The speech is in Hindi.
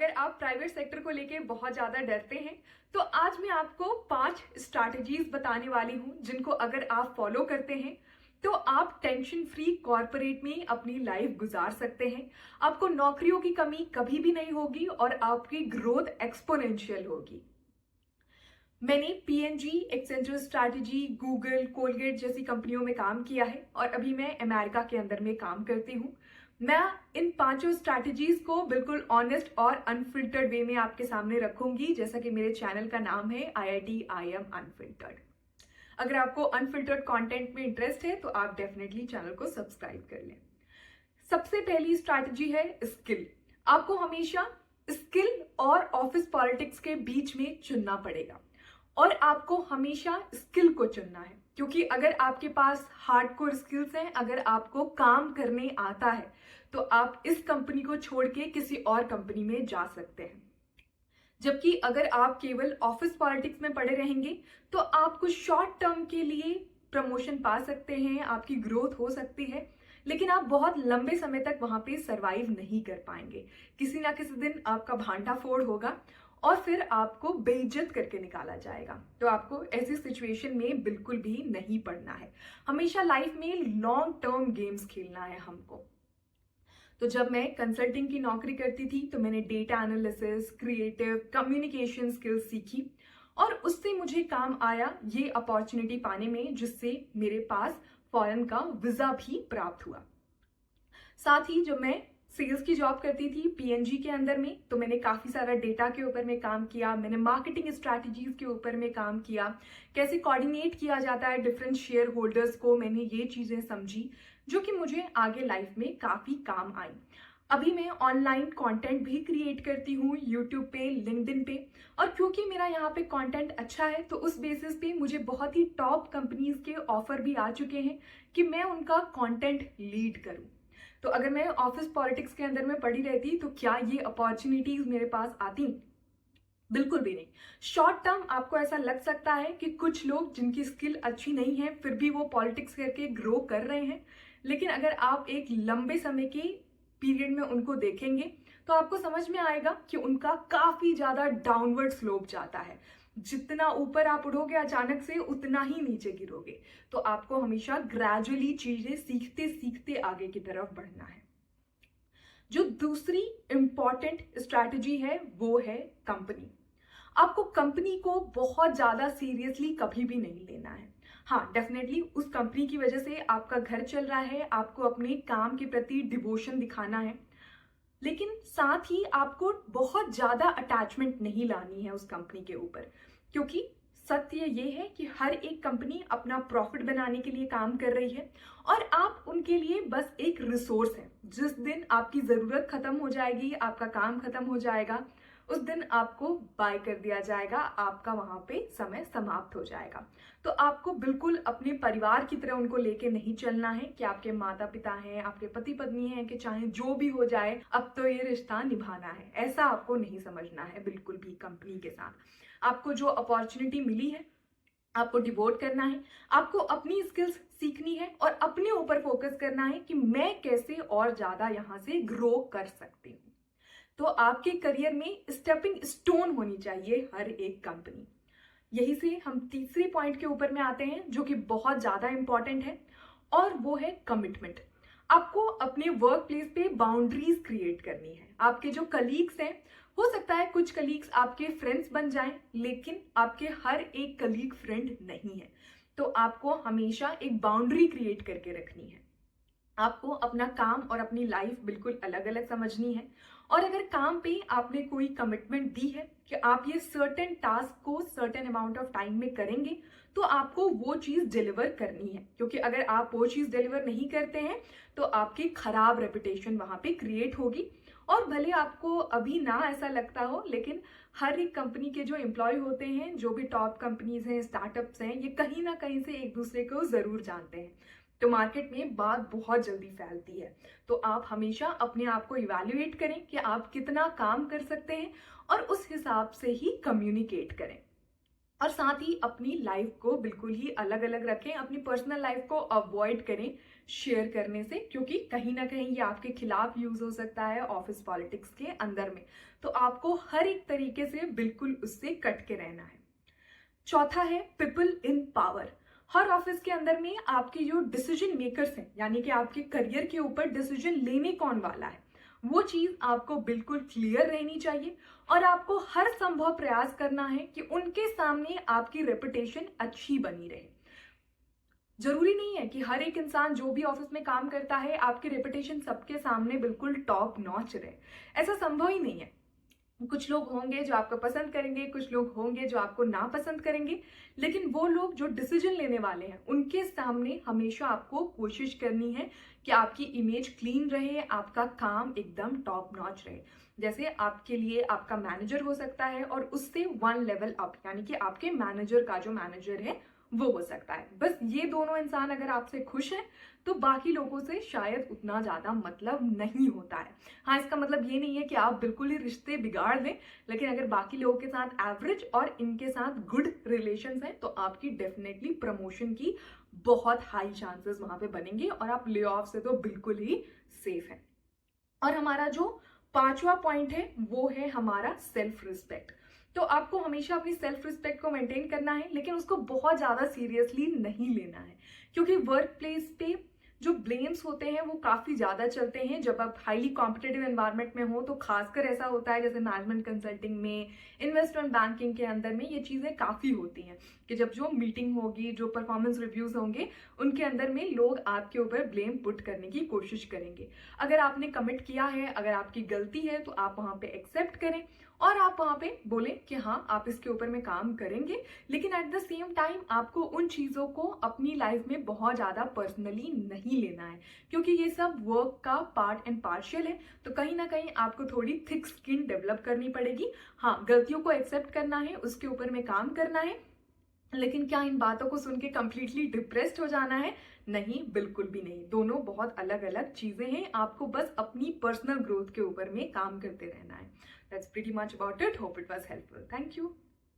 अगर आप प्राइवेट सेक्टर को लेके बहुत ज़्यादा डरते हैं तो आज मैं आपको 5 स्ट्रैटेजीज बताने वाली हूँ जिनको अगर आप फॉलो करते हैं तो आप टेंशन फ्री कॉर्पोरेट में अपनी लाइफ गुजार सकते हैं। आपको नौकरियों की कमी कभी भी नहीं होगी और आपकी ग्रोथ एक्सपोनेंशियल होगी। मैंने PNG, Accenture strategy, Google, Colgate जैसी कंपनियों में काम किया है और अभी मैं अमेरिका के अंदर में काम करती हूँ। मैं इन 5 स्ट्रैटेजीज को बिल्कुल ऑनेस्ट और अनफिल्टर्ड वे में आपके सामने रखूंगी, जैसा कि मेरे चैनल का नाम है IIT IM अनफिल्टर्ड। अगर आपको अनफिल्टर्ड कंटेंट में इंटरेस्ट है तो आप डेफिनेटली चैनल को सब्सक्राइब कर लें। सबसे पहली स्ट्रैटेजी है स्किल। आपको हमेशा स्किल और ऑफिस पॉलिटिक्स के बीच में चुनना पड़ेगा और आपको हमेशा स्किल को चुनना है, क्योंकि अगर आपके पास हार्डकोर स्किल्स हैं, अगर आपको काम करने आता है तो आप इस कंपनी को छोड़ के किसी और कंपनी में जा सकते हैं। जबकि अगर आप केवल ऑफिस पॉलिटिक्स में पड़े रहेंगे तो आप कुछ शॉर्ट टर्म के लिए प्रमोशन पा सकते हैं, आपकी ग्रोथ हो सकती है, लेकिन आप बहुत लंबे समय तक वहां पे सरवाइव नहीं कर पाएंगे। किसी ना किसी दिन आपका भांटा फोड़ होगा और फिर आपको बेइज्जत करके निकाला जाएगा। तो आपको ऐसी सिचुएशन में बिल्कुल भी नहीं पड़ना है। हमेशा लाइफ में लॉन्ग टर्म गेम्स खेलना है हमको। तो जब मैं कंसल्टिंग की नौकरी करती थी तो मैंने data analysis, creative communication skills सीखी और उससे मुझे काम आया ये अपॉर्चुनिटी पाने में, जिससे मेरे पास फॉरेन का वीजा भी प्राप्त हुआ। साथ ही जब मैं सेल्स की जॉब करती थी पीएनजी के अंदर में, तो मैंने काफी सारा डेटा के ऊपर में काम किया, मैंने मार्केटिंग स्ट्रैटेजीज के ऊपर में काम किया, कैसे कोऑर्डिनेट किया जाता है डिफरेंट शेयर होल्डर्स को, मैंने ये चीजें समझी जो कि मुझे आगे लाइफ में काफी काम आई। अभी मैं ऑनलाइन कंटेंट भी क्रिएट करती हूँ यूट्यूब पे, लिंक्डइन पे, और क्योंकि मेरा यहाँ पे कंटेंट अच्छा है तो उस बेसिस पे मुझे बहुत ही टॉप कंपनीज के ऑफर भी आ चुके हैं कि मैं उनका कंटेंट लीड करूँ। तो अगर मैं ऑफिस पॉलिटिक्स के अंदर में पड़ी रहती तो क्या ये अपॉर्चुनिटीज मेरे पास आती? बिल्कुल भी नहीं। शॉर्ट टर्म आपको ऐसा लग सकता है कि कुछ लोग जिनकी स्किल अच्छी नहीं है फिर भी वो पॉलिटिक्स करके ग्रो कर रहे हैं, लेकिन अगर आप एक लंबे समय के पीरियड में उनको देखेंगे तो आपको समझ में आएगा कि उनका काफी ज्यादा डाउनवर्ड स्लोप जाता है। जितना ऊपर आप उड़ोगे अचानक से उतना ही नीचे गिरोगे। तो आपको हमेशा ग्रेजुअली चीजें सीखते सीखते आगे की तरफ बढ़ना है। जो दूसरी इंपॉर्टेंट स्ट्रैटेजी है वो है कंपनी। आपको कंपनी को बहुत ज्यादा सीरियसली कभी भी नहीं लेना है। हाँ, डेफिनेटली उस कंपनी की वजह से आपका घर चल रहा है, आपको अपने काम के प्रति डिवोशन दिखाना है, लेकिन साथ ही आपको बहुत ज्यादा अटैचमेंट नहीं लानी है उस कंपनी के ऊपर, क्योंकि सत्य ये है कि हर एक कंपनी अपना प्रॉफिट बनाने के लिए काम कर रही है और आप उनके लिए बस एक रिसोर्स है। जिस दिन आपकी जरूरत खत्म हो जाएगी, आपका काम खत्म हो जाएगा, उस दिन आपको बाय कर दिया जाएगा, आपका वहां पे समय समाप्त हो जाएगा। तो आपको बिल्कुल अपने परिवार की तरह उनको लेके नहीं चलना है कि आपके माता पिता हैं, आपके पति पत्नी हैं, कि चाहे जो भी हो जाए अब तो ये रिश्ता निभाना है, ऐसा आपको नहीं समझना है बिल्कुल भी। कंपनी के साथ आपको जो अपॉर्चुनिटी मिली है आपको डिवोट करना है, आपको अपनी स्किल्स सीखनी है और अपने ऊपर फोकस करना है कि मैं कैसे और ज्यादा यहाँ से ग्रो कर सकती हूँ। तो आपके करियर में स्टेपिंग स्टोन होनी चाहिए हर एक कंपनी। यही से हम तीसरी पॉइंट के ऊपर में आते हैं जो कि बहुत ज्यादा इंपॉर्टेंट है, और वो है कमिटमेंट। आपको अपने वर्क प्लेस पे बाउंड्रीज क्रिएट करनी है। आपके जो कलीग्स हैं, हो सकता है कुछ कलीग्स आपके फ्रेंड्स बन जाएं, लेकिन आपके हर एक कलीग फ्रेंड नहीं है। तो आपको हमेशा एक बाउंड्री क्रिएट करके रखनी है। आपको अपना काम और अपनी लाइफ बिल्कुल अलग अलग समझनी है, और अगर काम पे आपने कोई कमिटमेंट दी है कि आप ये सर्टेन टास्क को सर्टेन अमाउंट ऑफ टाइम में करेंगे तो आपको वो चीज डिलीवर करनी है, क्योंकि अगर आप वो चीज डिलीवर नहीं करते हैं तो आपकी खराब रेपुटेशन वहां पे क्रिएट होगी। और भले आपको अभी ना ऐसा लगता हो, लेकिन हर एक कंपनी के जो एम्प्लॉय होते हैं, जो भी टॉप कंपनीज हैं, स्टार्टअप्स हैं, ये कहीं ना कहीं से एक दूसरे को जरूर जानते हैं। तो मार्केट में बात बहुत जल्दी फैलती है। तो आप हमेशा अपने आप को इवैल्यूएट करें कि आप कितना काम कर सकते हैं और उस हिसाब से ही कम्युनिकेट करें। और साथ ही अपनी लाइफ को बिल्कुल ही अलग अलग रखें, अपनी पर्सनल लाइफ को अवॉइड करें शेयर करने से, क्योंकि कहीं ना कहीं ये आपके खिलाफ यूज हो सकता है ऑफिस पॉलिटिक्स के अंदर में। तो आपको हर एक तरीके से बिल्कुल उससे कट के रहना है। चौथा है people in power. Her office के अंदर में आपके जो डिसीजन मेकर्स हैं, यानी कि आपके करियर के ऊपर डिसीजन लेने कौन वाला है, वो चीज आपको बिल्कुल क्लियर रहनी चाहिए और आपको हर संभव प्रयास करना है कि उनके सामने आपकी रेपुटेशन अच्छी बनी रहे। जरूरी नहीं है कि हर एक इंसान जो भी ऑफिस में काम करता है आपकी रेपुटेशन सबके सामने बिल्कुल टॉप नॉच रहे, ऐसा संभव ही नहीं है। कुछ लोग होंगे जो आपको पसंद करेंगे, कुछ लोग होंगे जो आपको नापसंद करेंगे, लेकिन वो लोग जो डिसीजन लेने वाले हैं उनके सामने हमेशा आपको कोशिश करनी है कि आपकी इमेज क्लीन रहे, आपका काम एकदम टॉप नॉच रहे। जैसे आपके लिए आपका मैनेजर हो सकता है और उससे 1 लेवल अप, यानी कि आपके मैनेजर का जो मैनेजर है वो हो सकता है। बस ये दोनों इंसान अगर आपसे खुश हैं तो बाकी लोगों से शायद उतना ज्यादा मतलब नहीं होता है। हाँ, इसका मतलब ये नहीं है कि आप बिल्कुल ही रिश्ते बिगाड़ दें, लेकिन अगर बाकी लोगों के साथ एवरेज और इनके साथ गुड रिलेशंस हैं तो आपकी डेफिनेटली प्रमोशन की बहुत हाई चांसेस वहां पे बनेंगे और आप ले ऑफ से तो बिल्कुल ही सेफ है। और हमारा जो 5वां पॉइंट है वो है हमारा सेल्फ रिस्पेक्ट। तो आपको हमेशा अपनी सेल्फ रिस्पेक्ट को मेंटेन करना है, लेकिन उसको बहुत ज्यादा सीरियसली नहीं लेना है, क्योंकि वर्क प्लेस पे जो ब्लेम्स होते हैं वो काफी ज्यादा चलते हैं। जब आप हाईली कॉम्पिटेटिव एनवायरनमेंट में हो तो खासकर ऐसा होता है, जैसे मैनेजमेंट कंसल्टिंग में, इन्वेस्टमेंट बैंकिंग के अंदर में ये चीजें काफी होती हैं कि जब जो मीटिंग होगी, जो परफॉर्मेंस रिव्यूज होंगे, उनके अंदर में लोग आपके ऊपर ब्लेम पुट करने की कोशिश करेंगे। अगर आपने कमिट किया है, अगर आपकी गलती है तो आप वहां पे एक्सेप्ट करें और आप वहां पे बोलें कि हाँ आप इसके ऊपर में काम करेंगे, लेकिन एट द सेम टाइम आपको उन चीजों को अपनी लाइफ में बहुत ज्यादा पर्सनली नहीं लेना है, क्योंकि ये सब वर्क का पार्ट एंड पार्शियल है। तो कहीं ना कहीं आपको थोड़ी थिक स्किन डेवलप करनी पड़ेगी। हाँ, गलतियों को एक्सेप्ट करना है, उसके ऊपर में काम करना है, लेकिन क्या इन बातों को सुन के कंप्लीटली डिप्रेस्ड हो जाना है? नहीं, बिल्कुल भी नहीं। दोनों बहुत अलग अलग चीजें हैं। आपको बस अपनी पर्सनल ग्रोथ के ऊपर में काम करते रहना है। That's pretty much about it. Hope it was helpful. Thank you.